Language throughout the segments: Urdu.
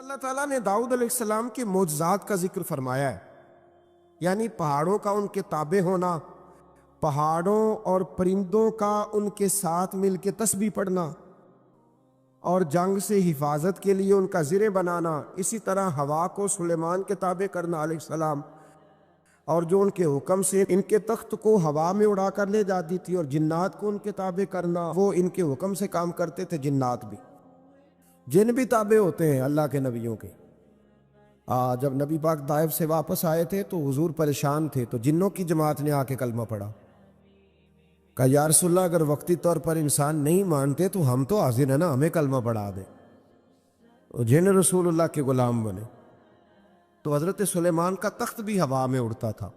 اللہ تعالیٰ نے داؤد علیہ السلام کے معجزات کا ذکر فرمایا ہے، یعنی پہاڑوں کا ان کے تابع ہونا، پہاڑوں اور پرندوں کا ان کے ساتھ مل کے تسبیح پڑھنا، اور جنگ سے حفاظت کے لیے ان کا زرہ بنانا، اسی طرح ہوا کو سلیمان کے تابع کرنا علیہ السلام، اور جو ان کے حکم سے ان کے تخت کو ہوا میں اڑا کر لے جاتی تھی، اور جنات کو ان کے تابع کرنا، وہ ان کے حکم سے کام کرتے تھے۔ جنات بھی، جن بھی تابع ہوتے ہیں اللہ کے نبیوں کے۔ جب نبی پاک طائف سے واپس آئے تھے تو حضور پریشان تھے، تو جنوں کی جماعت نے آ کے کلمہ پڑھا، کہا یا رسول اللہ اگر وقتی طور پر انسان نہیں مانتے تو ہم تو حاضر ہیں نا، ہمیں کلمہ پڑھا دیں۔ جن رسول اللہ کے غلام بنے تو حضرت سلیمان کا تخت بھی ہوا میں اڑتا تھا۔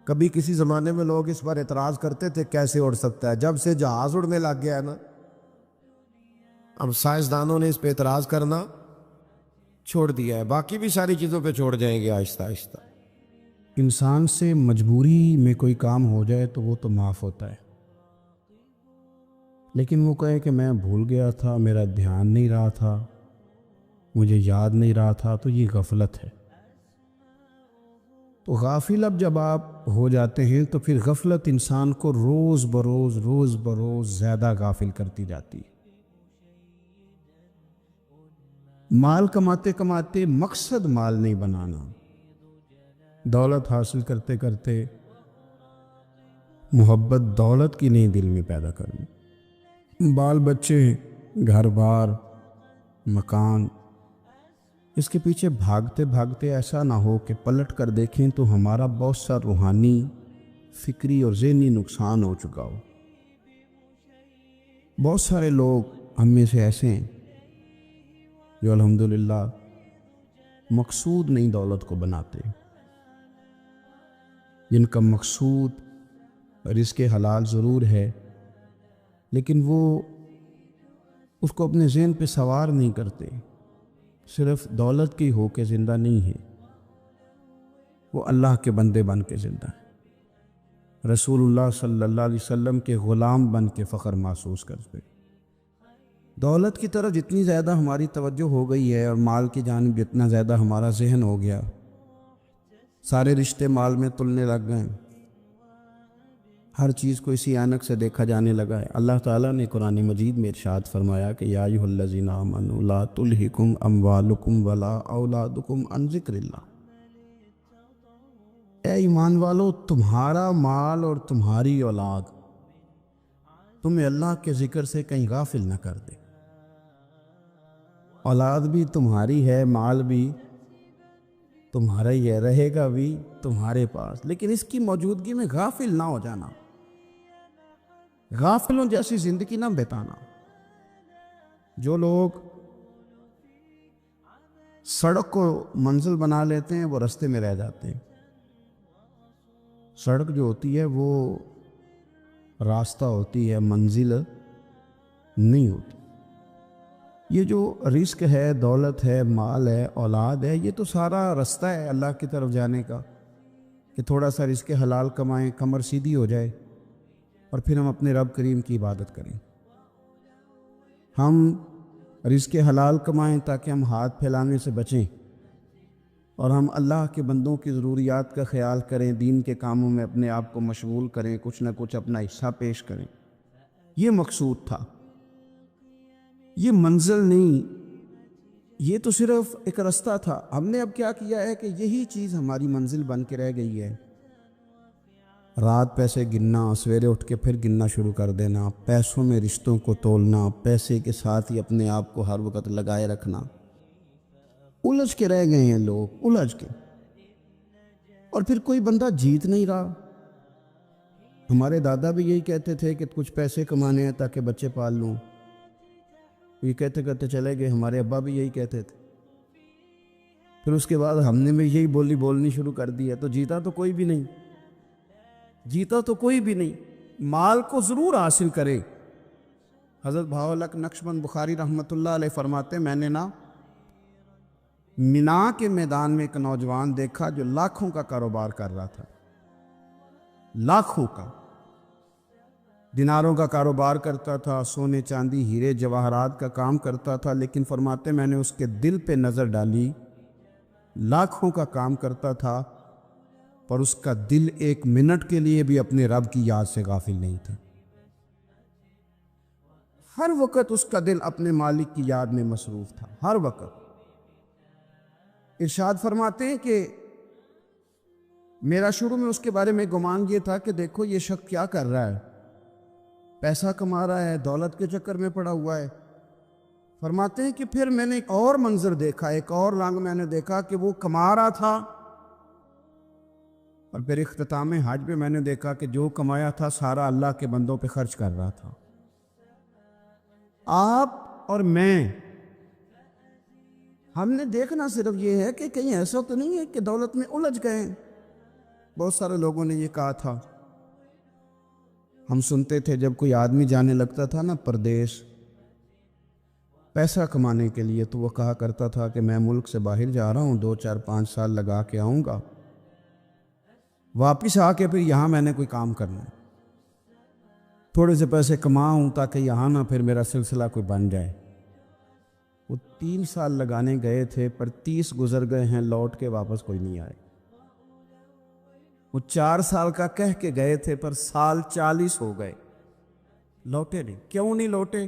کبھی کسی زمانے میں لوگ اس پر اعتراض کرتے تھے کیسے اڑ سکتا ہے، جب سے جہاز اڑنے لگ گیا ہے نا، اب سائنسدانوں نے اس پہ اعتراض کرنا چھوڑ دیا ہے، باقی بھی ساری چیزوں پہ چھوڑ جائیں گے آہستہ آہستہ۔ انسان سے مجبوری میں کوئی کام ہو جائے تو وہ تو معاف ہوتا ہے، لیکن وہ کہے کہ میں بھول گیا تھا، میرا دھیان نہیں رہا تھا، مجھے یاد نہیں رہا تھا، تو یہ غفلت ہے۔ تو غافل اب جب آپ ہو جاتے ہیں تو پھر غفلت انسان کو روز بروز زیادہ غافل کرتی جاتی ہے۔ مال کماتے کماتے مقصد مال نہیں بنانا، دولت حاصل کرتے کرتے محبت دولت کی نہیں دل میں پیدا کرنی، بال بچے، گھر بار، مکان، اس کے پیچھے بھاگتے بھاگتے ایسا نہ ہو کہ پلٹ کر دیکھیں تو ہمارا بہت سا روحانی، فکری اور ذہنی نقصان ہو چکا ہو۔ بہت سارے لوگ ہم میں سے ایسے ہیں جو الحمدللہ مقصود نہیں دولت کو بناتے، جن کا مقصود رزق حلال ضرور ہے لیکن وہ اس کو اپنے ذہن پہ سوار نہیں کرتے، صرف دولت کی ہو کے زندہ نہیں ہے، وہ اللہ کے بندے بن کے زندہ ہے، رسول اللہ صلی اللہ علیہ وسلم کے غلام بن کے فخر محسوس کرتے۔ دولت کی طرف جتنی زیادہ ہماری توجہ ہو گئی ہے اور مال کی جانب جتنا زیادہ ہمارا ذہن ہو گیا، سارے رشتے مال میں تلنے لگ گئے، ہر چیز کو اسی عینک سے دیکھا جانے لگا ہے۔ اللہ تعالیٰ نے قرآن مجید میں ارشاد فرمایا کہ یا ایھا الذین آمنوا لا تلھکم اموالکم ولا اولادکم عن ذکر اللہ، اے ایمان والو تمہارا مال اور تمہاری اولاد تمہیں اللہ کے ذکر سے کہیں غافل نہ کر دے۔ اولاد بھی تمہاری ہے، مال بھی تمہارا ہی ہے، رہے گا بھی تمہارے پاس، لیکن اس کی موجودگی میں غافل نہ ہو جانا، غافلوں جیسی زندگی نہ بتانا۔ جو لوگ سڑک کو منزل بنا لیتے ہیں وہ رستے میں رہ جاتے ہیں۔ سڑک جو ہوتی ہے وہ راستہ ہوتی ہے، منزل نہیں ہوتی۔ یہ جو رزق ہے، دولت ہے، مال ہے، اولاد ہے، یہ تو سارا رستہ ہے اللہ کی طرف جانے کا، کہ تھوڑا سا رزق حلال کمائیں، کمر سیدھی ہو جائے، اور پھر ہم اپنے رب کریم کی عبادت کریں۔ ہم رزق حلال کمائیں تاکہ ہم ہاتھ پھیلانے سے بچیں، اور ہم اللہ کے بندوں کی ضروریات کا خیال کریں، دین کے کاموں میں اپنے آپ کو مشغول کریں، کچھ نہ کچھ اپنا حصہ پیش کریں۔ یہ مقصود تھا، یہ منزل نہیں، یہ تو صرف ایک رستہ تھا۔ ہم نے اب کیا کیا ہے کہ یہی چیز ہماری منزل بن کے رہ گئی ہے۔ رات پیسے گننا، سویرے اٹھ کے پھر گننا شروع کر دینا، پیسوں میں رشتوں کو تولنا، پیسے کے ساتھ ہی اپنے آپ کو ہر وقت لگائے رکھنا، الجھ کے رہ گئے ہیں لوگ، الجھ کے، اور پھر کوئی بندہ جیت نہیں رہا۔ ہمارے دادا بھی یہی کہتے تھے کہ کچھ پیسے کمانے ہیں تاکہ بچے پال لوں، یہ کہتے کہتے چلے گئے۔ ہمارے ابا بھی یہی کہتے تھے، پھر اس کے بعد ہم نے بھی یہی بولنی شروع کر دی ہے، تو جیتا تو کوئی بھی نہیں، جیتا تو کوئی بھی نہیں۔ مال کو ضرور حاصل کرے۔ حضرت بہاءالحق نقشبند بخاری رحمۃ اللہ علیہ فرماتے ہیں، میں نے مینا کے میدان میں ایک نوجوان دیکھا جو لاکھوں کا کاروبار کر رہا تھا، لاکھوں کا، دیناروں کا کاروبار کرتا تھا، سونے چاندی ہیرے جواہرات کا کام کرتا تھا، لیکن فرماتے میں نے اس کے دل پہ نظر ڈالی، لاکھوں کا کام کرتا تھا پر اس کا دل ایک منٹ کے لیے بھی اپنے رب کی یاد سے غافل نہیں تھا۔ ہر وقت اس کا دل اپنے مالک کی یاد میں مصروف تھا، ہر وقت۔ ارشاد فرماتے ہیں کہ میرا شروع میں اس کے بارے میں گمان یہ تھا کہ دیکھو یہ شخص کیا کر رہا ہے، پیسہ کما رہا ہے، دولت کے چکر میں پڑا ہوا ہے۔ فرماتے ہیں کہ پھر میں نے ایک اور منظر دیکھا، ایک اور رنگ میں نے دیکھا کہ وہ کما رہا تھا، اور پھر اختتام حج پہ میں نے دیکھا کہ جو کمایا تھا سارا اللہ کے بندوں پہ خرچ کر رہا تھا۔ آپ اور میں، ہم نے دیکھنا صرف یہ ہے کہ کہیں ایسا تو نہیں ہے کہ دولت میں الجھ گئے۔ بہت سارے لوگوں نے یہ کہا تھا، ہم سنتے تھے جب کوئی آدمی جانے لگتا تھا نا پردیش پیسہ کمانے کے لیے، تو وہ کہا کرتا تھا کہ میں ملک سے باہر جا رہا ہوں، 2 4 5 سال لگا کے آؤں گا، واپس آ کے پھر یہاں میں نے کوئی کام کرنا ہے، تھوڑے سے پیسے کماؤں تاکہ یہاں نہ پھر میرا سلسلہ کوئی بن جائے۔ وہ 3 سال لگانے گئے تھے پر 30 گزر گئے ہیں، لوٹ کے واپس کوئی نہیں آئے۔ وہ 4 سال کا کہہ کے گئے تھے پر سال 40 ہو گئے، لوٹے نہیں۔ کیوں نہیں لوٹے؟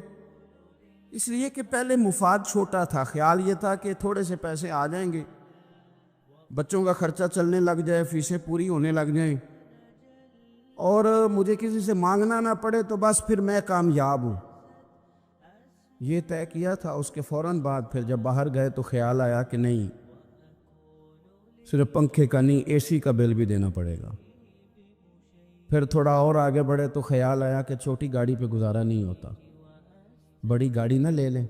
اس لیے کہ پہلے مفاد چھوٹا تھا، خیال یہ تھا کہ تھوڑے سے پیسے آ جائیں گے، بچوں کا خرچہ چلنے لگ جائے، فیسیں پوری ہونے لگ جائیں، اور مجھے کسی سے مانگنا نہ پڑے، تو بس پھر میں کامیاب ہوں۔ یہ طے کیا تھا۔ اس کے فوراً بعد پھر جب باہر گئے تو خیال آیا کہ نہیں، صرف پنکھے کا نہیں، اے سی کا بل بھی دینا پڑے گا۔ پھر تھوڑا اور آگے بڑھے تو خیال آیا کہ چھوٹی گاڑی پہ گزارا نہیں ہوتا، بڑی گاڑی نہ لے لیں۔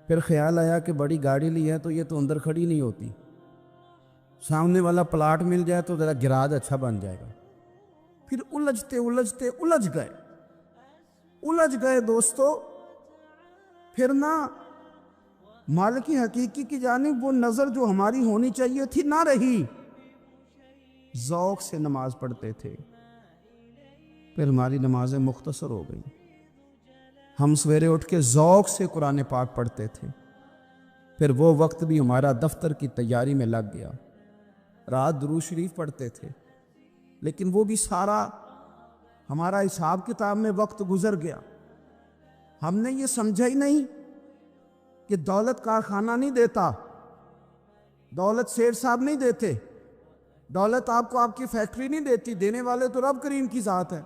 پھر خیال آیا کہ بڑی گاڑی لی ہے تو یہ تو اندر کھڑی نہیں ہوتی، سامنے والا پلاٹ مل جائے تو ذرا گراج اچھا بن جائے گا۔ پھر الجھ گئے دوستو۔ پھر نہ مالک حقیقی کی جانب وہ نظر جو ہماری ہونی چاہیے تھی نہ رہی۔ ذوق سے نماز پڑھتے تھے، پھر ہماری نمازیں مختصر ہو گئیں۔ ہم سویرے اٹھ کے ذوق سے قرآن پاک پڑھتے تھے، پھر وہ وقت بھی ہمارا دفتر کی تیاری میں لگ گیا۔ رات درود شریف پڑھتے تھے، لیکن وہ بھی سارا ہمارا حساب کتاب میں وقت گزر گیا۔ ہم نے یہ سمجھا ہی نہیں کہ دولت کارخانہ نہیں دیتا، دولت سیٹ صاحب نہیں دیتے، دولت آپ کو آپ کی فیکٹری نہیں دیتی، دینے والے تو رب کریم کی ذات ہے۔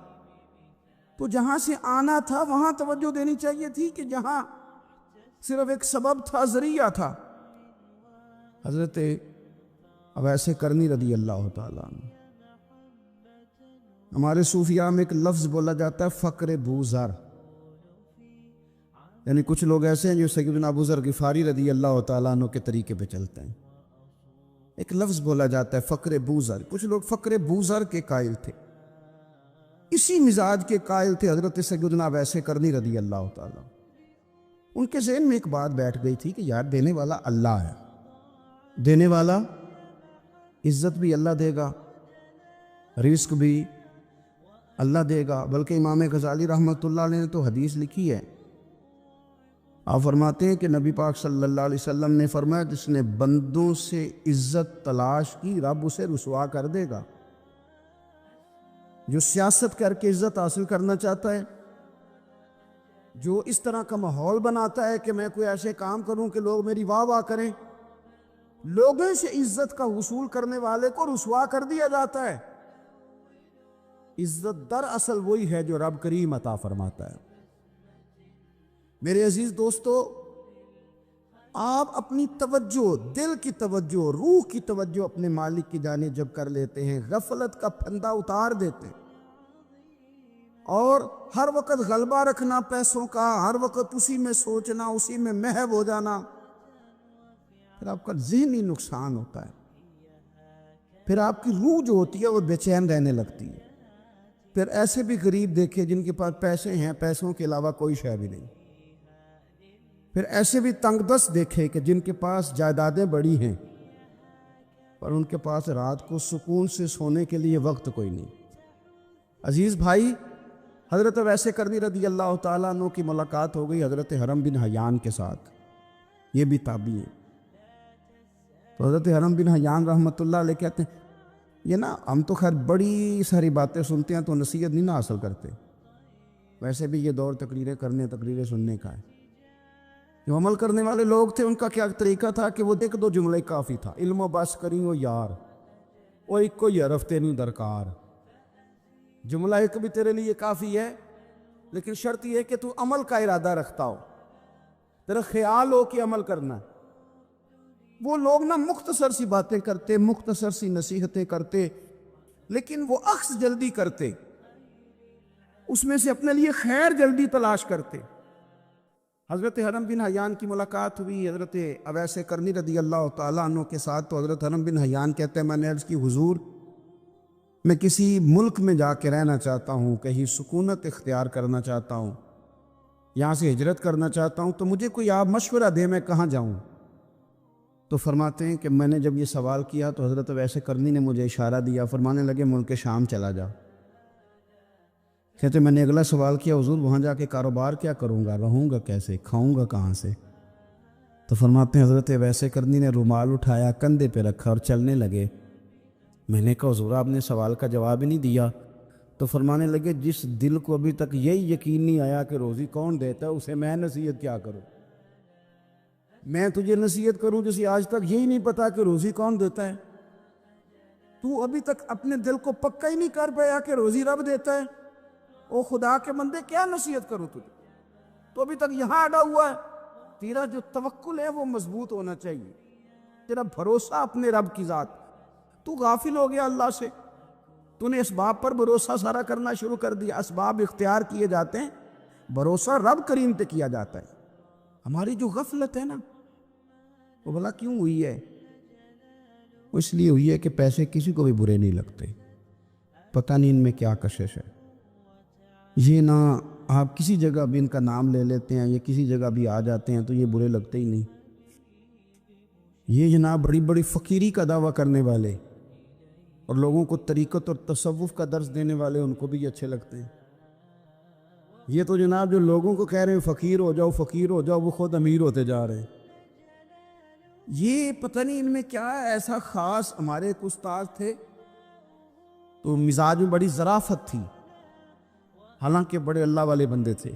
تو جہاں سے آنا تھا وہاں توجہ دینی چاہیے تھی کہ جہاں صرف ایک سبب تھا، ذریعہ تھا۔ حضرت اویس کرنی رضی اللہ تعالیٰ عنہ، ہمارے صوفیاء میں ایک لفظ بولا جاتا ہے فقر بوذر، یعنی کچھ لوگ ایسے ہیں جو سیدنا ابو ذر غفاری رضی اللہ تعالیٰ عنہ کے طریقے پہ چلتے ہیں۔ ایک لفظ بولا جاتا ہے فقر بوذر، کچھ لوگ فقر بوذر کے قائل تھے، اسی مزاج کے قائل تھے حضرت سیدنا اویس کرنی رضی اللہ تعالیٰ۔ ان کے ذہن میں ایک بات بیٹھ گئی تھی کہ یار دینے والا اللہ ہے، دینے والا عزت بھی اللہ دے گا، رزق بھی اللہ دے گا۔ بلکہ امام غزالی رحمۃ اللہ علیہ نے تو حدیث لکھی ہے، آپ فرماتے ہیں کہ نبی پاک صلی اللہ علیہ وسلم نے فرمایا جس نے بندوں سے عزت تلاش کی رب اسے رسوا کر دے گا۔ جو سیاست کر کے عزت حاصل کرنا چاہتا ہے، جو اس طرح کا ماحول بناتا ہے کہ میں کوئی ایسے کام کروں کہ لوگ میری واہ واہ کریں، لوگوں سے عزت کا حصول کرنے والے کو رسوا کر دیا جاتا ہے۔ عزت دراصل وہی ہے جو رب کریم عطا فرماتا ہے۔ میرے عزیز دوستو، آپ اپنی توجہ، دل کی توجہ، روح کی توجہ اپنے مالک کی جانب جب کر لیتے ہیں، غفلت کا پھندا اتار دیتے ہیں، اور ہر وقت غلبہ رکھنا پیسوں کا، ہر وقت اسی میں سوچنا، اسی میں محو ہو جانا، پھر آپ کا ذہنی نقصان ہوتا ہے۔ پھر آپ کی روح جو ہوتی ہے وہ بے چین رہنے لگتی ہے۔ پھر ایسے بھی غریب دیکھے جن کے پاس پیسے ہیں، پیسوں کے علاوہ کوئی شے بھی نہیں۔ پھر ایسے بھی تنگ دست دیکھے کہ جن کے پاس جائیدادیں بڑی ہیں پر ان کے پاس رات کو سکون سے سونے کے لیے وقت کوئی نہیں۔ عزیز بھائی، حضرت ویسے کرنی رضی اللہ تعالیٰ عنہ کی ملاقات ہو گئی حضرت حرم بن حیان کے ساتھ، یہ بھی تابعی ہے۔ تو حضرت حرم بن حیان رحمۃ اللہ علیہ کہتے ہیں یہ نا ہم تو خیر بڑی ساری باتیں سنتے ہیں تو نصیحت نہیں نہ حاصل کرتے، ویسے بھی یہ دور تقریریں کرنے تقریریں سننے کا ہے۔ جو عمل کرنے والے لوگ تھے ان کا کیا طریقہ تھا کہ وہ ایک دو جملے کافی تھا، علم و بس کری ہو یار وہ ایک کوئی حرف تے نہیں درکار، جملہ ایک بھی تیرے لیے کافی ہے، لیکن شرط یہ ہے کہ تو عمل کا ارادہ رکھتا ہو، تیرا خیال ہو کہ عمل کرنا ہے۔ وہ لوگ نا مختصر سی باتیں کرتے، مختصر سی نصیحتیں کرتے، لیکن وہ اخذ جلدی کرتے، اس میں سے اپنے لیے خیر جلدی تلاش کرتے۔ حضرت حرم بن حیان کی ملاقات ہوئی حضرت اویس کرنی رضی اللہ تعالیٰ عنہ کے ساتھ، تو حضرت حرم بن حیان کہتے ہیں میں نے عرض کی حضور میں کسی ملک میں جا کے رہنا چاہتا ہوں، کہیں سکونت اختیار کرنا چاہتا ہوں، یہاں سے ہجرت کرنا چاہتا ہوں، تو مجھے کوئی آپ مشورہ دے میں کہاں جاؤں؟ تو فرماتے ہیں کہ میں نے جب یہ سوال کیا تو حضرت ویسے کرنی نے مجھے اشارہ دیا، فرمانے لگے ملک شام چلا جا۔ کہتے میں نے اگلا سوال کیا حضور وہاں جا کے کاروبار کیا کروں گا، رہوں گا کیسے، کھاؤں گا کہاں سے؟ تو فرماتے ہیں حضرت ویسے کرنی نے رومال اٹھایا، کندھے پہ رکھا اور چلنے لگے۔ میں نے کہا حضور آپ نے سوال کا جواب ہی نہیں دیا۔ تو فرمانے لگے جس دل کو ابھی تک یہی یقین نہیں آیا کہ روزی کون دیتا ہے اسے میں نصیحت کیا کروں؟ میں تجھے نصیحت کروں جسے آج تک یہی نہیں پتا کہ روزی کون دیتا ہے؟ تو ابھی تک اپنے دل کو پکا ہی نہیں کر پایا کہ روزی رب دیتا ہے؟ او خدا کے بندے کیا نصیحت کروں تجھے؟ تو ابھی تک یہاں اڑا ہوا ہے۔ تیرا جو توکل ہے وہ مضبوط ہونا چاہیے، تیرا بھروسہ اپنے رب کی ذات۔ تو غافل ہو گیا اللہ سے، تو نے اسباب پر بھروسہ سارا کرنا شروع کر دیا۔ اسباب اختیار کیے جاتے ہیں، بھروسہ رب کریم پہ کیا جاتا ہے۔ ہماری جو غفلت ہے نا وہ بھلا کیوں ہوئی ہے؟ وہ اس لیے ہوئی ہے کہ پیسے کسی کو بھی برے نہیں لگتے، پتہ نہیں ان میں کیا کشش ہے۔ یہ نہ آپ کسی جگہ بھی ان کا نام لے لیتے ہیں یا کسی جگہ بھی آ جاتے ہیں تو یہ برے لگتے ہی نہیں۔ یہ جناب بڑی بڑی فقیری کا دعویٰ کرنے والے اور لوگوں کو طریقت اور تصوف کا درس دینے والے ان کو بھی اچھے لگتے ہیں۔ یہ تو جناب جو لوگوں کو کہہ رہے ہیں فقیر ہو جاؤ فقیر ہو جاؤ، وہ خود امیر ہوتے جا رہے ہیں۔ یہ پتہ نہیں ان میں کیا ہے ایسا خاص۔ ہمارے ایک استاد تھے تو مزاج میں بڑی ظرافت تھی، حالانکہ بڑے اللہ والے بندے تھے،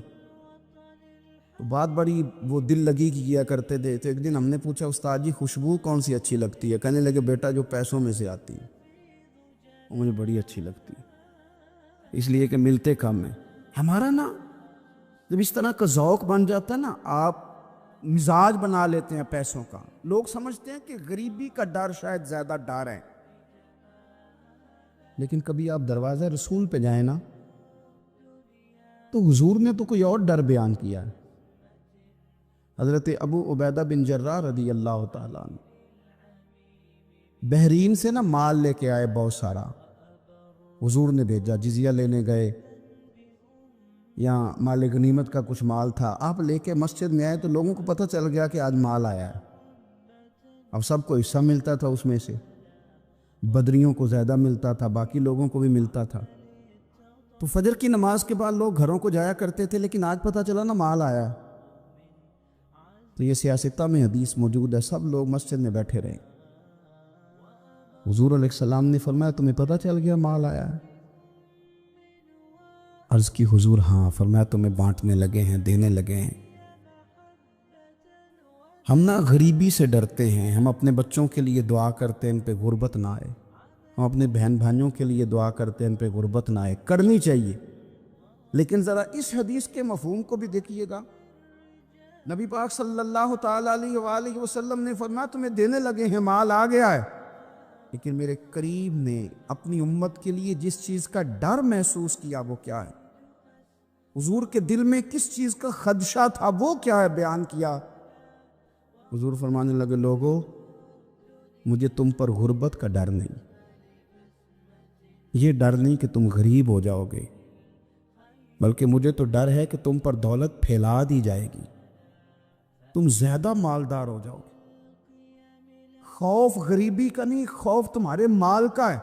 تو بات بڑی وہ دل لگی کی کیا کرتے تھے۔ تو ایک دن ہم نے پوچھا استاد جی خوشبو کون سی اچھی لگتی ہے؟ کہنے لگے بیٹا جو پیسوں میں سے آتی ہے وہ مجھے بڑی اچھی لگتی ہے، اس لیے کہ ملتے کم ہیں۔ ہمارا نا جب اس طرح کا ذوق بن جاتا ہے نا، آپ مزاج بنا لیتے ہیں پیسوں کا۔ لوگ سمجھتے ہیں کہ غریبی کا ڈر شاید زیادہ ڈر ہے، لیکن کبھی آپ دروازہ رسول پہ جائیں نا تو حضور نے تو کوئی اور ڈر بیان کیا ہے۔ حضرت ابو عبیدہ بن جراح رضی اللہ تعالیٰ عنہ بحرین سے نا مال لے کے آئے بہت سارا، حضور نے بھیجا، جزیہ لینے گئے یا مال غنیمت کا کچھ مال تھا، آپ لے کے مسجد میں آئے تو لوگوں کو پتہ چل گیا کہ آج مال آیا ہے۔ اب سب کو حصہ ملتا تھا اس میں سے، بدریوں کو زیادہ ملتا تھا، باقی لوگوں کو بھی ملتا تھا۔ تو فجر کی نماز کے بعد لوگ گھروں کو جایا کرتے تھے، لیکن آج پتہ چلا نا مال آیا ہے۔ تو یہ سیاستہ میں حدیث موجود ہے، سب لوگ مسجد میں بیٹھے رہے۔ حضور علیہ السلام نے فرمایا تمہیں پتہ چل گیا مال آیا ہے؟ عرض کی حضور ہاں۔ فرمایا تمہیں بانٹنے لگے ہیں، دینے لگے ہیں۔ ہم نا غریبی سے ڈرتے ہیں، ہم اپنے بچوں کے لیے دعا کرتے ہیں ان پہ غربت نہ آئے، ہم اپنے بہن بھائیوں کے لیے دعا کرتے ہیں ان پہ غربت نہ آئے، کرنی چاہیے، لیکن ذرا اس حدیث کے مفہوم کو بھی دیکھیے گا۔ نبی پاک صلی اللہ تعالیٰ علیہ وآلہ وسلم نے فرمایا تمہیں دینے لگے ہیں، مال آ گیا ہے، لیکن میرے قریب نے اپنی امت کے لیے جس چیز کا ڈر محسوس کیا وہ کیا ہے؟ حضور کے دل میں کس چیز کا خدشہ تھا وہ کیا ہے بیان کیا؟ حضور فرمانے لگے لوگو مجھے تم پر غربت کا ڈر نہیں، یہ ڈر نہیں کہ تم غریب ہو جاؤ گے، بلکہ مجھے تو ڈر ہے کہ تم پر دولت پھیلا دی جائے گی، تم زیادہ مالدار ہو جاؤ گے۔ خوف غریبی کا نہیں، خوف تمہارے مال کا ہے۔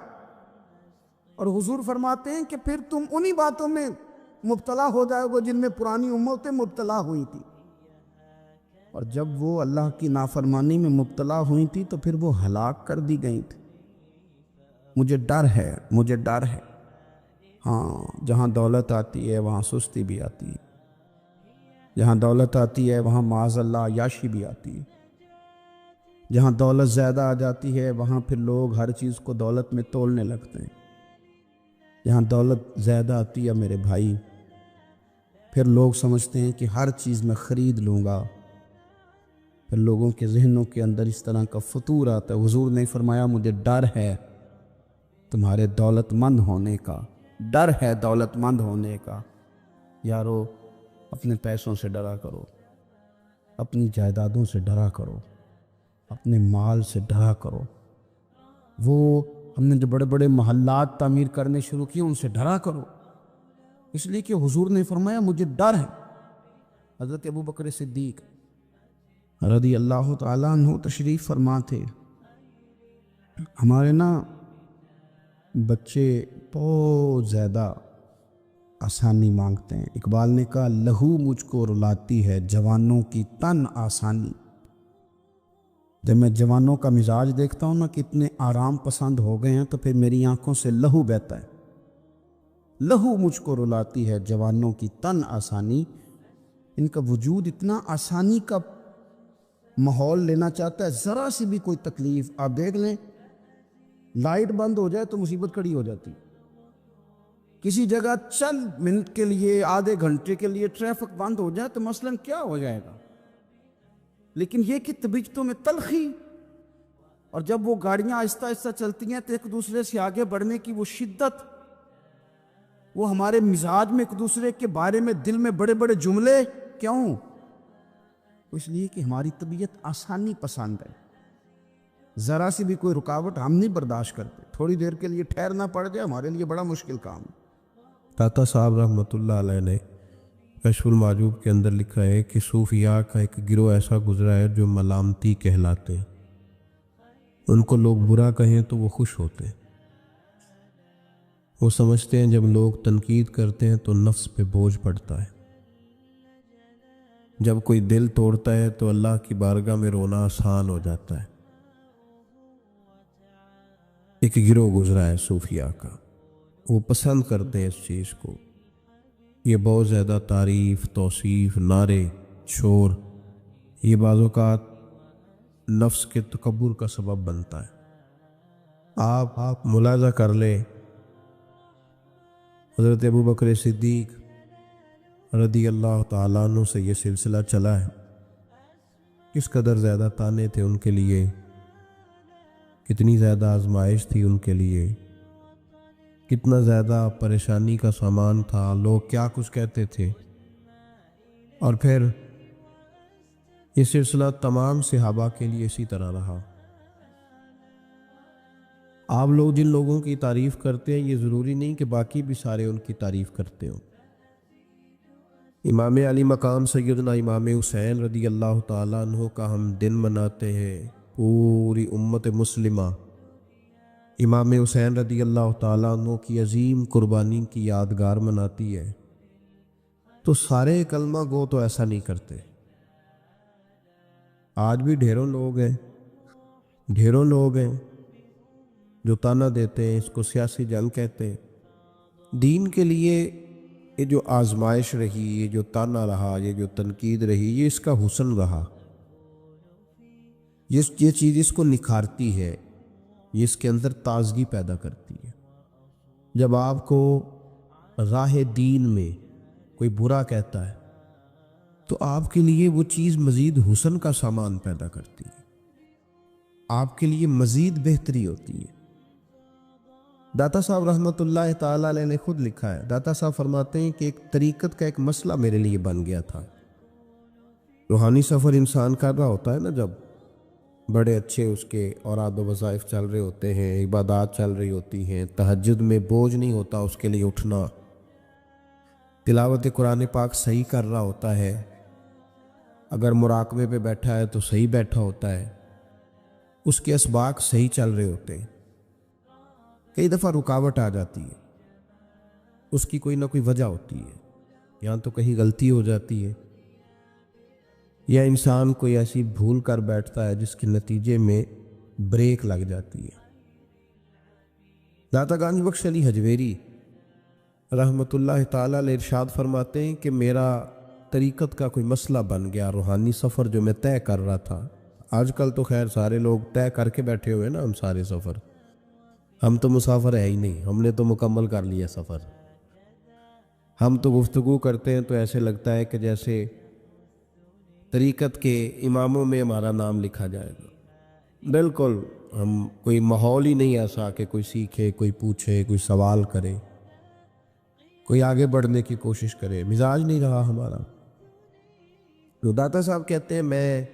اور حضور فرماتے ہیں کہ پھر تم انہی باتوں میں مبتلا ہو جائے گا جن میں پرانی امتیں مبتلا ہوئی تھی، اور جب وہ اللہ کی نافرمانی میں مبتلا ہوئی تھی تو پھر وہ ہلاک کر دی گئی تھی۔ مجھے ڈر ہے، مجھے ڈر ہے۔ ہاں، جہاں دولت آتی ہے وہاں سستی بھی آتی ہے، جہاں دولت آتی ہے وہاں معاذ اللہ عیاشی بھی آتی ہے، جہاں دولت زیادہ آ جاتی ہے وہاں پھر لوگ ہر چیز کو دولت میں تولنے لگتے ہیں۔ جہاں دولت زیادہ آتی ہے میرے بھائی، پھر لوگ سمجھتے ہیں کہ ہر چیز میں خرید لوں گا، پھر لوگوں کے ذہنوں کے اندر اس طرح کا فطور آتا ہے۔ حضور نے فرمایا مجھے ڈر ہے تمہارے دولت مند ہونے کا، ڈر ہے دولت مند ہونے کا۔ یارو، اپنے پیسوں سے ڈرا کرو، اپنی جائیدادوں سے ڈرا کرو، اپنے مال سے ڈرا کرو۔ وہ ہم نے جو بڑے بڑے محلات تعمیر کرنے شروع کیے ان سے ڈرا کرو، اس لیے کہ حضور نے فرمایا مجھے ڈر ہے۔ حضرت ابو بکر صدیق رضی اللہ تعالیٰ عنہ تشریف فرما تھے۔ ہمارے بچے بہت زیادہ آسانی مانگتے ہیں۔ اقبال نے کہا لہو مجھ کو رلاتی ہے جوانوں کی تن آسانی۔ جب میں جوانوں کا مزاج دیکھتا ہوں کتنے آرام پسند ہو گئے ہیں تو پھر میری آنکھوں سے لہو بہتا ہے۔ لہو مجھ کو رلاتی ہے جوانوں کی تن آسانی۔ ان کا وجود اتنا آسانی کا ماحول لینا چاہتا ہے، ذرا سی بھی کوئی تکلیف آپ دیکھ لیں، لائٹ بند ہو جائے تو مصیبت کھڑی ہو جاتی، کسی جگہ چند منٹ کے لیے آدھے گھنٹے کے لیے ٹریفک بند ہو جائے تو مثلاً کیا ہو جائے گا، لیکن یہ کہ طبیعتوں میں تلخی، اور جب وہ گاڑیاں آہستہ آہستہ چلتی ہیں تو ایک دوسرے سے آگے بڑھنے کی وہ شدت، وہ ہمارے مزاج میں ایک دوسرے کے بارے میں دل میں بڑے بڑے جملے، کیوں؟ اس لیے کہ ہماری طبیعت آسانی پسند ہے، ذرا سی بھی کوئی رکاوٹ ہم نہیں برداشت کرتے، تھوڑی دیر کے لیے ٹھہرنا پڑ جائے ہمارے لیے بڑا مشکل کام ہے۔ داتا صاحب رحمۃ اللہ علیہ نے کشف المعجوب کے اندر لکھا ہے کہ صوفیاء کا ایک گروہ ایسا گزرا ہے جو ملامتی کہلاتے ہیں، ان کو لوگ برا کہیں تو وہ خوش ہوتے ہیں، وہ سمجھتے ہیں جب لوگ تنقید کرتے ہیں تو نفس پہ بوجھ پڑتا ہے، جب کوئی دل توڑتا ہے تو اللہ کی بارگاہ میں رونا آسان ہو جاتا ہے۔ ایک گروہ گزرا ہے صوفیاء کا، وہ پسند کرتے ہیں اس چیز کو، یہ بہت زیادہ تعریف، توصیف، نعرے، شور، یہ بعض اوقات نفس کے تکبر کا سبب بنتا ہے۔ آپ ملاحظہ کر لیں، حضرت ابو بکر صدیق رضی اللہ تعالیٰ عنہ سے یہ سلسلہ چلا ہے، کس قدر زیادہ تانے تھے ان کے لیے، کتنی زیادہ آزمائش تھی ان کے لیے، کتنا زیادہ پریشانی کا سامان تھا، لوگ کیا کچھ کہتے تھے، اور پھر یہ سلسلہ تمام صحابہ کے لیے اسی طرح رہا۔ آپ لوگ جن لوگوں کی تعریف کرتے ہیں یہ ضروری نہیں کہ باقی بھی سارے ان کی تعریف کرتے ہوں۔ امام علی مقام سیدنا امام حسین رضی اللہ تعالیٰ عنہ کا ہم دن مناتے ہیں، پوری امت مسلمہ امام حسین رضی اللہ تعالیٰ عنہ کی عظیم قربانی کی یادگار مناتی ہے، تو سارے کلمہ گو تو ایسا نہیں کرتے۔ آج بھی ڈھیروں لوگ ہیں جو تانا دیتے ہیں، اس کو سیاسی جنگ کہتے ہیں۔ دین کے لیے یہ جو آزمائش رہی، یہ جو تانا رہا، یہ جو تنقید رہی، یہ اس کا حسن رہا، یہ چیز اس کو نکھارتی ہے، یہ اس کے اندر تازگی پیدا کرتی ہے۔ جب آپ کو راہ دین میں کوئی برا کہتا ہے تو آپ کے لیے وہ چیز مزید حسن کا سامان پیدا کرتی ہے، آپ کے لیے مزید بہتری ہوتی ہے۔ داتا صاحب رحمۃ اللہ تعالیٰ علیہ نے خود لکھا ہے، داتا صاحب فرماتے ہیں کہ ایک طریقت کا ایک مسئلہ میرے لیے بن گیا تھا۔ روحانی سفر انسان کر رہا ہوتا ہے نا، جب بڑے اچھے اس کے اوراد و وظائف چل رہے ہوتے ہیں، عبادات چل رہی ہوتی ہیں، تہجد میں بوجھ نہیں ہوتا اس کے لیے اٹھنا، تلاوت قرآن پاک صحیح کر رہا ہوتا ہے، اگر مراقبے پہ بیٹھا ہے تو صحیح بیٹھا ہوتا ہے، اس کے اسباق صحیح چل رہے ہوتے ہیں، کئی دفعہ رکاوٹ آ جاتی ہے، اس کی کوئی نہ کوئی وجہ ہوتی ہے، یہاں تو کہیں غلطی ہو جاتی ہے، یا انسان کوئی ایسی بھول کر بیٹھتا ہے جس کے نتیجے میں بریک لگ جاتی ہے۔ داتا گنج بخش علی حجویری رحمۃ اللہ تعالیٰ علیہ ارشاد فرماتے ہیں کہ میرا طریقت کا کوئی مسئلہ بن گیا، روحانی سفر جو میں طے کر رہا تھا۔ آج کل تو خیر سارے لوگ طے کر کے بیٹھے ہوئے نا، ہم سارے سفر، ہم تو مسافر ہے ہی نہیں، ہم نے تو مکمل کر لیا سفر۔ ہم تو گفتگو کرتے ہیں تو ایسے لگتا ہے کہ جیسے طریقت کے اماموں میں ہمارا نام لکھا جائے گا۔ بالکل ہم کوئی ماحول ہی نہیں ایسا کہ کوئی سیکھے، کوئی پوچھے، کوئی سوال کرے، کوئی آگے بڑھنے کی کوشش کرے، مزاج نہیں رہا ہمارا۔ تو داتا صاحب کہتے ہیں میں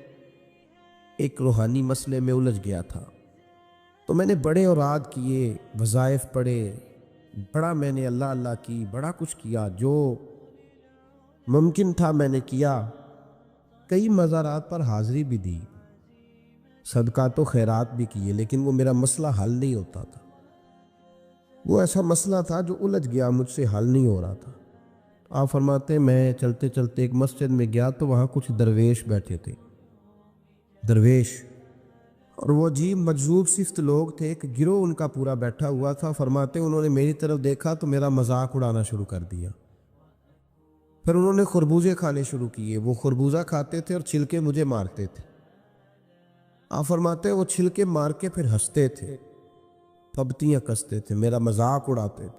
ایک روحانی مسئلے میں الجھ گیا تھا، تو میں نے بڑے اوراد کیے، وظائف پڑھے، بڑا میں نے اللہ اللہ کی، بڑا کچھ کیا، جو ممکن تھا میں نے کیا، کئی مزارات پر حاضری بھی دی، صدقات و خیرات بھی کیے، لیکن وہ میرا مسئلہ حل نہیں ہوتا تھا۔ وہ ایسا مسئلہ تھا جو الجھ گیا، مجھ سے حل نہیں ہو رہا تھا۔ آپ فرماتے ہیں میں چلتے چلتے ایک مسجد میں گیا تو وہاں کچھ درویش بیٹھے تھے، درویش، اور وہ عجیب مجذوب صفت لوگ تھے، ایک گروہ ان کا پورا بیٹھا ہوا تھا۔ فرماتے ہیں انہوں نے میری طرف دیکھا تو میرا مذاق اڑانا شروع کر دیا، پھر انہوں نے خربوزے کھانے شروع کیے، وہ خربوزہ کھاتے تھے اور چھلکے مجھے مارتے تھے۔ آپ فرماتے ہیں وہ چھلکے مار کے پھر ہنستے تھے، پھبتیاں کستے تھے، میرا مذاق اڑاتے تھے۔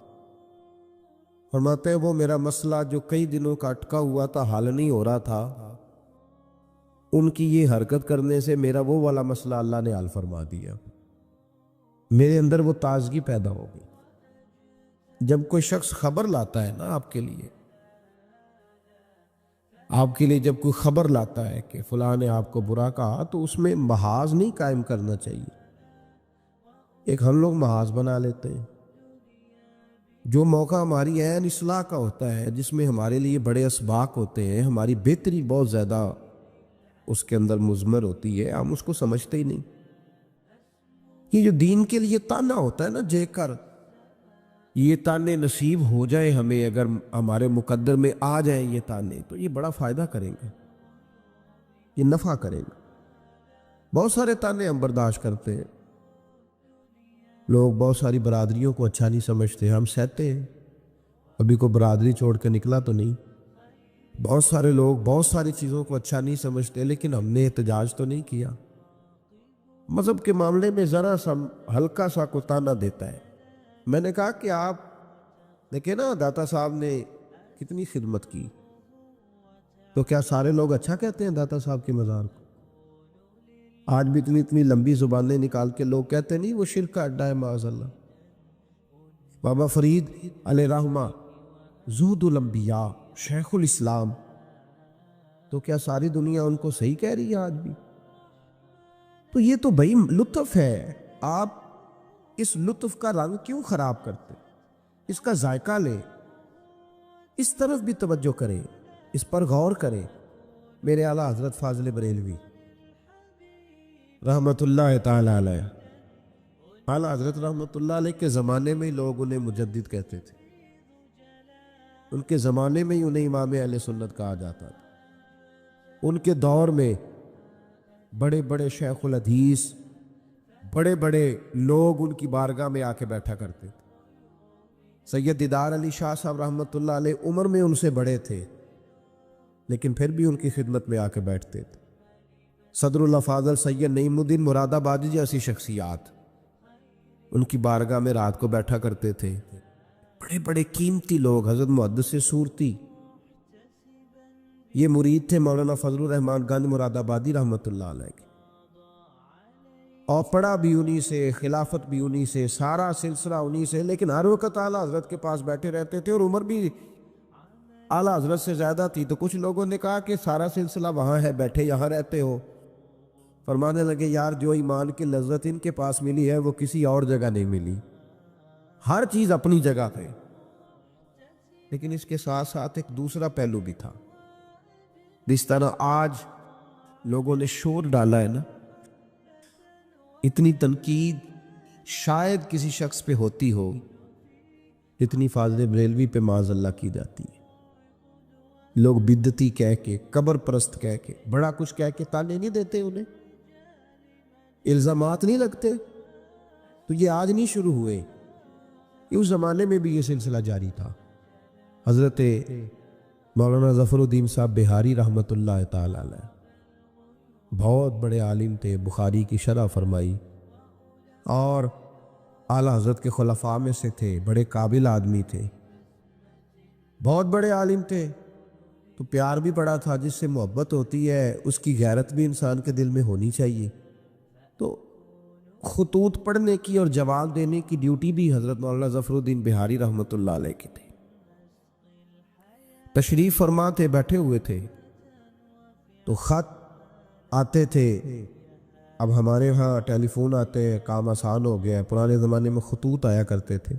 فرماتے ہیں وہ میرا مسئلہ جو کئی دنوں کا اٹکا ہوا تھا، حل نہیں ہو رہا تھا، ان کی یہ حرکت کرنے سے میرا وہ والا مسئلہ اللہ نے حل فرما دیا۔ میرے اندر وہ تازگی پیدا ہو گئی۔ جب کوئی شخص خبر لاتا ہے نا آپ کے لیے جب کوئی خبر لاتا ہے کہ فلاں نے آپ کو برا کہا، تو اس میں محاذ نہیں قائم کرنا چاہیے۔ ایک ہم لوگ محاذ بنا لیتے ہیں، جو موقع ہماری عین اصلاح کا ہوتا ہے، جس میں ہمارے لیے بڑے اسباق ہوتے ہیں، ہماری بہتری بہت زیادہ اس کے اندر مضمر ہوتی ہے، ہم اس کو سمجھتے ہی نہیں۔ یہ جو دین کے لیے تانا ہوتا ہے نا جے کر، یہ تانے نصیب ہو جائیں ہمیں، اگر ہمارے مقدر میں آ جائیں یہ تانے، تو یہ بڑا فائدہ کریں گے، یہ نفع کریں گے۔ بہت سارے تانے ہم برداشت کرتے ہیں، لوگ بہت ساری برادریوں کو اچھا نہیں سمجھتے، ہم سہتے ہیں، ابھی کوئی برادری چھوڑ کے نکلا تو نہیں۔ بہت سارے لوگ بہت ساری چیزوں کو اچھا نہیں سمجھتے، لیکن ہم نے احتجاج تو نہیں کیا۔ مذہب کے معاملے میں ذرا سا ہلکا سا کو تانا دیتا ہے۔ میں نے کہا کہ آپ دیکھیں نا داتا صاحب نے کتنی خدمت کی، تو کیا سارے لوگ اچھا کہتے ہیں داتا صاحب کے مزار کو؟ آج بھی اتنی لمبی زبانیں نکال کے لوگ کہتے نہیں وہ شرک کا اڈا ہے معاذ اللہ۔ بابا فرید علیہ رحمہ، زہد الانبیاء، شیخ الاسلام، تو کیا ساری دنیا ان کو صحیح کہہ رہی ہے آج بھی؟ تو یہ تو بھائی لطف ہے، آپ اس لطف کا رنگ کیوں خراب کرتے؟ اس کا ذائقہ لیں، اس طرف بھی توجہ کریں، اس پر غور کریں۔ میرے اعلیٰ حضرت فاضل بریلوی رحمت اللہ تعالی علیہ، اعلیٰ حضرت رحمت اللہ علیہ کے زمانے میں لوگ انہیں مجدد کہتے تھے، ان کے زمانے میں ہی انہیں امام اہل سنت کہا جاتا تھا۔ ان کے دور میں بڑے بڑے شیخ الحدیث، بڑے بڑے لوگ ان کی بارگاہ میں آ کے بیٹھا کرتے تھے۔ سید دیدار علی شاہ صاحب رحمت اللہ علیہ عمر میں ان سے بڑے تھے، لیکن پھر بھی ان کی خدمت میں آ کے بیٹھتے تھے۔ صدر اللہ فاضل سید نعیم الدین مراد آبادی جیسی شخصیات ان کی بارگاہ میں رات کو بیٹھا کرتے تھے۔ بڑے بڑے قیمتی لوگ، حضرت محدث سورتی، یہ مرید تھے مولانا فضل الرحمان گنج مراد آبادی رحمت اللہ علیہ کے، اور پڑھا بھی انہی سے، خلافت بھی انہی سے، سارا سلسلہ انہی سے، لیکن ہر وقت اعلیٰ حضرت کے پاس بیٹھے رہتے تھے، اور عمر بھی اعلیٰ حضرت سے زیادہ تھی۔ تو کچھ لوگوں نے کہا کہ سارا سلسلہ وہاں ہے، بیٹھے یہاں رہتے ہو۔ فرمانے لگے یار جو ایمان کی لذت ان کے پاس ملی ہے وہ کسی اور جگہ نہیں ملی، ہر چیز اپنی جگہ پہ، لیکن اس کے ساتھ ساتھ ایک دوسرا پہلو بھی تھا۔ جس طرح آج لوگوں نے شور ڈالا ہے نا، اتنی تنقید شاید کسی شخص پہ ہوتی ہو جتنی فاضل بریلوی پہ معاذ اللہ کی جاتی ہے۔ لوگ بدعتی کہہ کے، قبر پرست کہہ کے، بڑا کچھ کہہ کے تانے نہیں دیتے، انہیں الزامات نہیں لگتے. تو یہ آج نہیں شروع ہوئے، اس زمانے میں بھی یہ سلسلہ جاری تھا. حضرت مولانا ظفر الدین صاحب بہاری رحمۃ اللہ تعالی علیہ بہت بڑے عالم تھے، بخاری کی شرح فرمائی، اور اعلیٰ حضرت کے خلفاء میں سے تھے، بڑے قابل آدمی تھے، بہت بڑے عالم تھے. تو پیار بھی بڑا تھا، جس سے محبت ہوتی ہے اس کی غیرت بھی انسان کے دل میں ہونی چاہیے. تو خطوط پڑھنے کی اور جواب دینے کی ڈیوٹی بھی حضرت مولانا ظفر الدین بہاری رحمۃ اللہ علیہ کی تھی. تشریف فرما تھے، بیٹھے ہوئے تھے، تو خط آتے تھے. اب ہمارے ہاں ٹیلی فون آتے ہیں، کام آسان ہو گیا ہے. پرانے زمانے میں خطوط آیا کرتے تھے،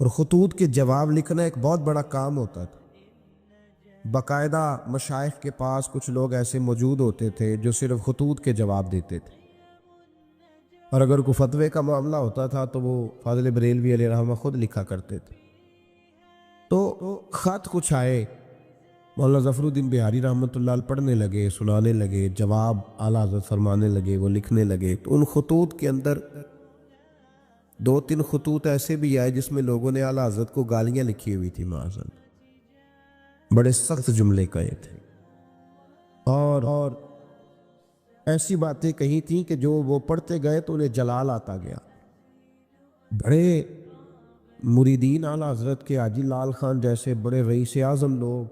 اور خطوط کے جواب لکھنا ایک بہت بڑا کام ہوتا تھا. باقاعدہ مشائخ کے پاس کچھ لوگ ایسے موجود ہوتے تھے جو صرف خطوط کے جواب دیتے تھے، اور اگر کوئی فتوے کا معاملہ ہوتا تھا تو وہ فاضل بریلوی علیہ رحمہ خود لکھا کرتے تھے. تو خط کچھ آئے، مولانا ظفر الدین بہاری رحمۃ اللہ علیہ پڑھنے لگے، سنانے لگے، جواب اعلیٰ حضرت فرمانے لگے، وہ لکھنے لگے. تو ان خطوط کے اندر 2-3 خطوط ایسے بھی آئے جس میں لوگوں نے اعلیٰ حضرت کو گالیاں لکھی ہوئی تھی، معاذ بڑے سخت جملے کہے تھے، اور ایسی باتیں کہی تھیں کہ جو وہ پڑھتے گئے تو انہیں جلال آتا گیا. بڑے مریدین اعلیٰ حضرت کے حاجی لال خان جیسے بڑے رئیس اعظم لوگ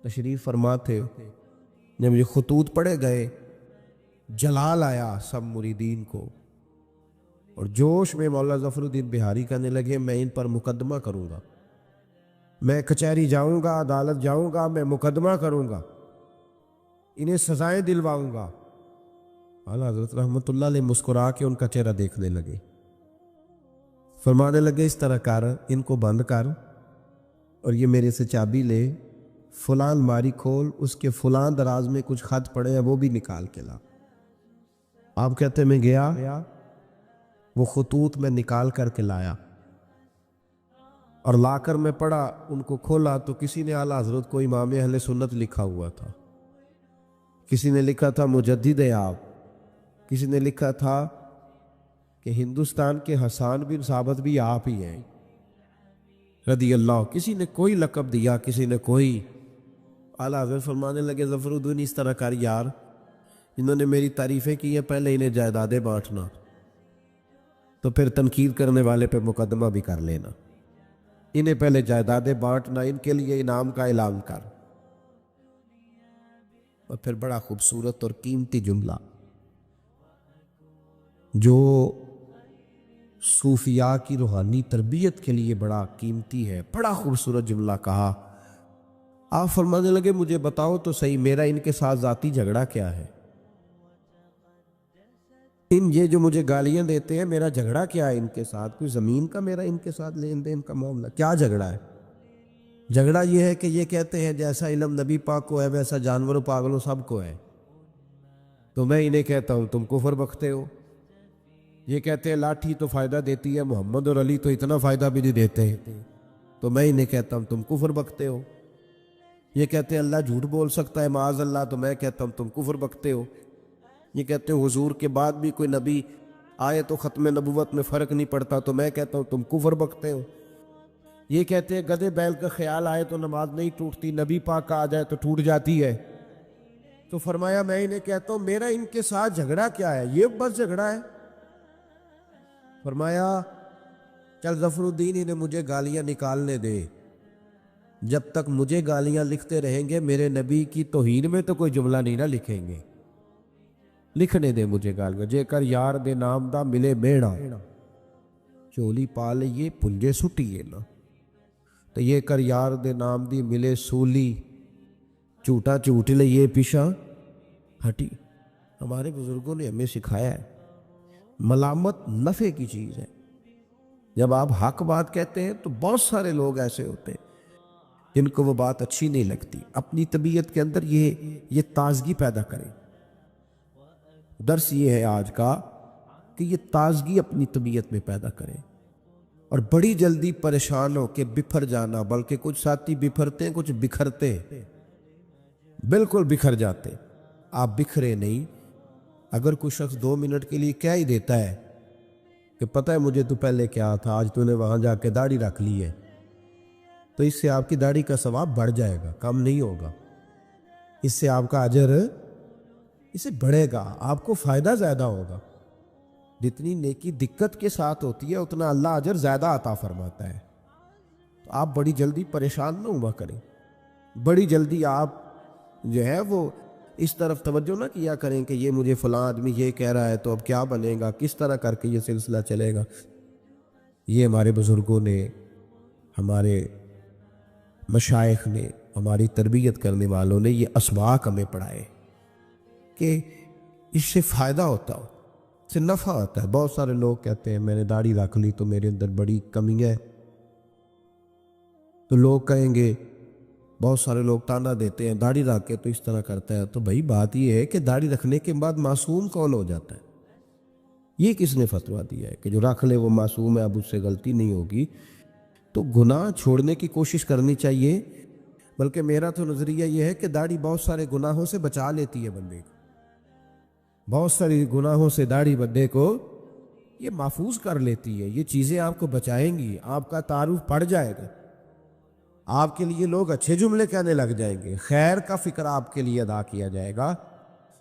تشریف فرما تھے. جب یہ خطوط پڑھے گئے، جلال آیا سب مریدین کو، اور جوش میں مولانا ظفر الدین بہاری کہنے لگے میں ان پر مقدمہ کروں گا، میں کچہری جاؤں گا، عدالت جاؤں گا، میں مقدمہ کروں گا، انہیں سزائیں دلواؤں گا. اعلیٰ حضرت رحمۃ اللہ علیہ مسکرا کے ان کا چہرہ دیکھنے لگے، فرمانے لگے اس طرح کر، ان کو بند کر، اور یہ میرے سے چابی لے، فلاں الماری کھول، اس کے فلاں دراز میں کچھ خط پڑے ہیں وہ بھی نکال کے لا. آپ کہتے میں گیا، وہ خطوط میں نکال کر کے لایا، اور لا کر میں پڑھا. ان کو کھولا تو کسی نے اعلیٰ حضرت کو امام اہل سنت لکھا ہوا تھا، کسی نے لکھا تھا مجدد آپ، کسی نے لکھا تھا کہ ہندوستان کے حسان بن ثابت بھی آپ ہی ہیں رضی اللہ. کسی نے کوئی لقب دیا، کسی نے کوئی. اعلیٰ حضرت فرمانے لگے ظفر الدین اس طرح کر یار، انہوں نے میری تعریفیں کی ہیں، پہلے انہیں جائیدادیں بانٹنا، تو پھر تنقید کرنے والے پہ مقدمہ بھی کر لینا. انہیں پہلے جائیدادیں بانٹنا، ان کے لیے انعام کا اعلان کر. اور پھر بڑا خوبصورت اور قیمتی جملہ جو صوفیاء کی روحانی تربیت کے لیے بڑا قیمتی ہے، بڑا خوبصورت جملہ کہا. آپ فرمانے لگے مجھے بتاؤ تو صحیح، میرا ان کے ساتھ ذاتی جھگڑا کیا ہے؟ یہ جو مجھے گالیاں دیتے ہیں، میرا جھگڑا کیا ہے ان کے ساتھ؟ کوئی زمین کا میرا ان کے ساتھ لین دین کا معاملہ؟ کیا جھگڑا ہے؟ جھگڑا یہ ہے کہ یہ کہتے ہیں جیسا علم نبی پاک کو ہے ویسا جانوروں پاگلوں سب کو ہے، تو میں انہیں کہتا ہوں تم کفر بکتے ہو. یہ کہتے ہیں لاٹھی تو فائدہ دیتی ہے، محمد اور علی تو اتنا فائدہ بھی نہیں دیتے، تو میں انہیں کہتا ہوں تم کفر بکتے ہو. یہ کہتے ہیں اللہ جھوٹ بول سکتا ہے معاذ اللہ، تو میں کہتا ہوں تم کفر بکتے ہو. یہ کہتے ہیں حضور کے بعد بھی کوئی نبی آئے تو ختم نبوت میں فرق نہیں پڑتا، تو میں کہتا ہوں تم کفر بکتے ہو. یہ کہتے ہیں گدھے بیل کا خیال آئے تو نماز نہیں ٹوٹتی، نبی پاک کا آ جائے تو ٹوٹ جاتی ہے. تو فرمایا میں انہیں کہتا ہوں میرا ان کے ساتھ جھگڑا کیا ہے؟ یہ بس جھگڑا ہے. فرمایا چل ظفر الدین انہیں مجھے گالیاں نکالنے دے، جب تک مجھے گالیاں لکھتے رہیں گے میرے نبی کی توہین میں تو کوئی جملہ نہیں نہ لکھیں گے. لکھنے دے مجھے گالیاں. جے کر یار دے نام دا ملے بیڑا، چولی پا لئیے پنجے سٹیے نا، تو یہ کر یار دے نام دی ملے سولی، جھوٹا جھوٹ لئیے پیشہ ہٹی. ہمارے بزرگوں نے ہمیں سکھایا ہے ملامت نفع کی چیز ہے. جب آپ حق بات کہتے ہیں تو بہت سارے لوگ ایسے ہوتے ہیں جن کو وہ بات اچھی نہیں لگتی. اپنی طبیعت کے اندر یہ تازگی پیدا کریں. درس یہ ہے آج کا کہ یہ تازگی اپنی طبیعت میں پیدا کریں. اور بڑی جلدی پریشان ہو کے بکھر جانا، بلکہ کچھ ساتھی بکھرتے ہیں، کچھ بکھرتے ہیں، بالکل بکھر جاتے ہیں۔ آپ بکھرے نہیں۔ اگر کوئی شخص 2 منٹ کے لیے کہہ ہی دیتا ہے کہ پتہ ہے مجھے تو پہلے کیا تھا، آج تو نے وہاں جا کے داڑھی رکھ لی ہے، تو اس سے آپ کی داڑھی کا ثواب بڑھ جائے گا، کم نہیں ہوگا۔ اس سے آپ کا اجر اسے بڑھے گا، آپ کو فائدہ زیادہ ہوگا۔ جتنی نیکی دقت کے ساتھ ہوتی ہے اتنا اللہ اجر زیادہ عطا فرماتا ہے۔ تو آپ بڑی جلدی پریشان نہ ہوا کریں، بڑی جلدی آپ جو ہے وہ اس طرف توجہ نہ کیا کریں کہ یہ مجھے فلاں آدمی یہ کہہ رہا ہے تو اب کیا بنے گا، کس طرح کر کے یہ سلسلہ چلے گا۔ یہ ہمارے بزرگوں نے، ہمارے مشائخ نے، ہماری تربیت کرنے والوں نے یہ اسباق ہمیں پڑھائے کہ اس سے فائدہ ہوتا ہو، اس سے نفع ہوتا ہے۔ بہت سارے لوگ کہتے ہیں میں نے داڑھی رکھ لی تو میرے اندر بڑی کمی ہے، تو لوگ کہیں گے، بہت سارے لوگ تانا دیتے ہیں داڑھی رکھ کے تو اس طرح کرتا ہے۔ تو بھائی بات یہ ہے کہ داڑھی رکھنے کے بعد معصوم کون ہو جاتا ہے؟ یہ کس نے فتویٰ دیا ہے کہ جو رکھ لے وہ معصوم ہے، اب اس سے غلطی نہیں ہوگی؟ تو گناہ چھوڑنے کی کوشش کرنی چاہیے، بلکہ میرا تو نظریہ یہ ہے کہ داڑھی بہت سارے گناہوں سے بچا لیتی ہے بندے کو، بہت ساری گناہوں سے داڑھی بندے کو یہ محفوظ کر لیتی ہے۔ یہ چیزیں آپ کو بچائیں گی، آپ کا تعارف پڑ جائے گا، آپ کے لیے لوگ اچھے جملے کہنے لگ جائیں گے، خیر کا فکر آپ کے لیے ادا کیا جائے گا۔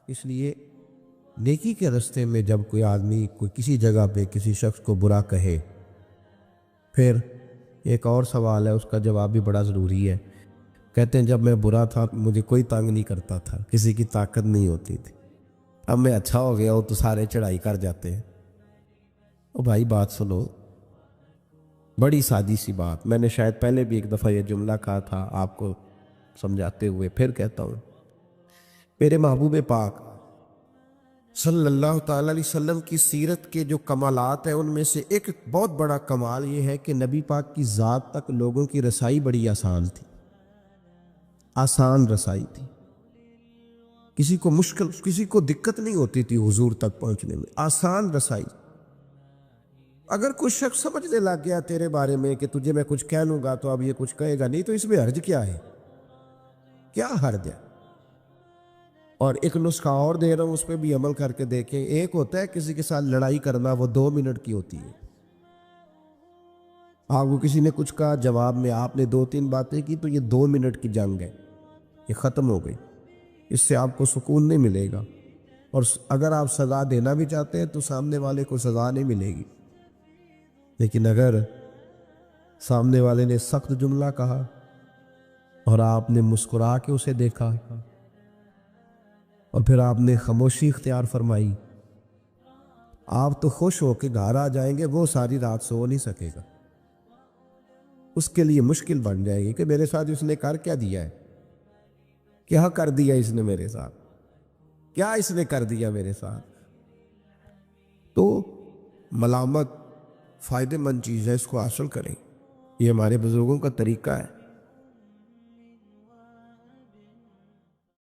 اس لیے نیکی کے راستے میں جب کوئی آدمی کوئی کسی جگہ پہ کسی شخص کو برا کہے، پھر ایک اور سوال ہے، اس کا جواب بھی بڑا ضروری ہے۔ کہتے ہیں جب میں برا تھا مجھے کوئی تنگ نہیں کرتا تھا، کسی کی طاقت نہیں ہوتی تھی، اب میں اچھا ہو گیا ہوں تو سارے چڑھائی کر جاتے ہیں۔ او بھائی بات سنو، بڑی سادی سی بات، میں نے شاید پہلے بھی ایک دفعہ یہ جملہ کہا تھا آپ کو سمجھاتے ہوئے، پھر کہتا ہوں۔ میرے محبوب پاک صلی اللہ تعالیٰ علیہ وسلم کی سیرت کے جو کمالات ہیں ان میں سے ایک بہت بڑا کمال یہ ہے کہ نبی پاک کی ذات تک لوگوں کی رسائی بڑی آسان تھی، آسان رسائی تھی، کسی کو مشکل، کسی کو دقت نہیں ہوتی تھی حضور تک پہنچنے میں، آسان رسائی۔ اگر کوئی شخص سمجھنے لگ گیا تیرے بارے میں کہ تجھے میں کچھ کہہ لوں گا تو اب یہ کچھ کہے گا نہیں، تو اس میں حرج کیا ہے؟ کیا حرج ہے؟ اور ایک نسخہ اور دے رہا ہوں، اس پہ بھی عمل کر کے دیکھیں۔ ایک ہوتا ہے کسی کے ساتھ لڑائی کرنا، وہ 2 منٹ کی ہوتی ہے۔ آپ کو کسی نے کچھ کہا، جواب میں آپ نے 2-3 باتیں کی، تو یہ 2 منٹ کی جنگ ہے، یہ ختم ہو گئی۔ اس سے آپ کو سکون نہیں ملے گا، اور اگر آپ سزا دینا بھی چاہتے ہیں تو سامنے والے کو سزا نہیں ملے گی۔ لیکن اگر سامنے والے نے سخت جملہ کہا اور آپ نے مسکرا کے اسے دیکھا اور پھر آپ نے خاموشی اختیار فرمائی، آپ تو خوش ہو کے گھر آ جائیں گے، وہ ساری رات سو نہیں سکے گا۔ اس کے لیے مشکل بن جائے گی کہ میرے ساتھ اس نے کر کیا دیا ہے، کیا کر دیا اس نے میرے ساتھ، کیا اس نے کر دیا میرے ساتھ۔ تو ملامت فائدہ مند چیز ہے، اس کو حاصل کریں، یہ ہمارے بزرگوں کا طریقہ ہے۔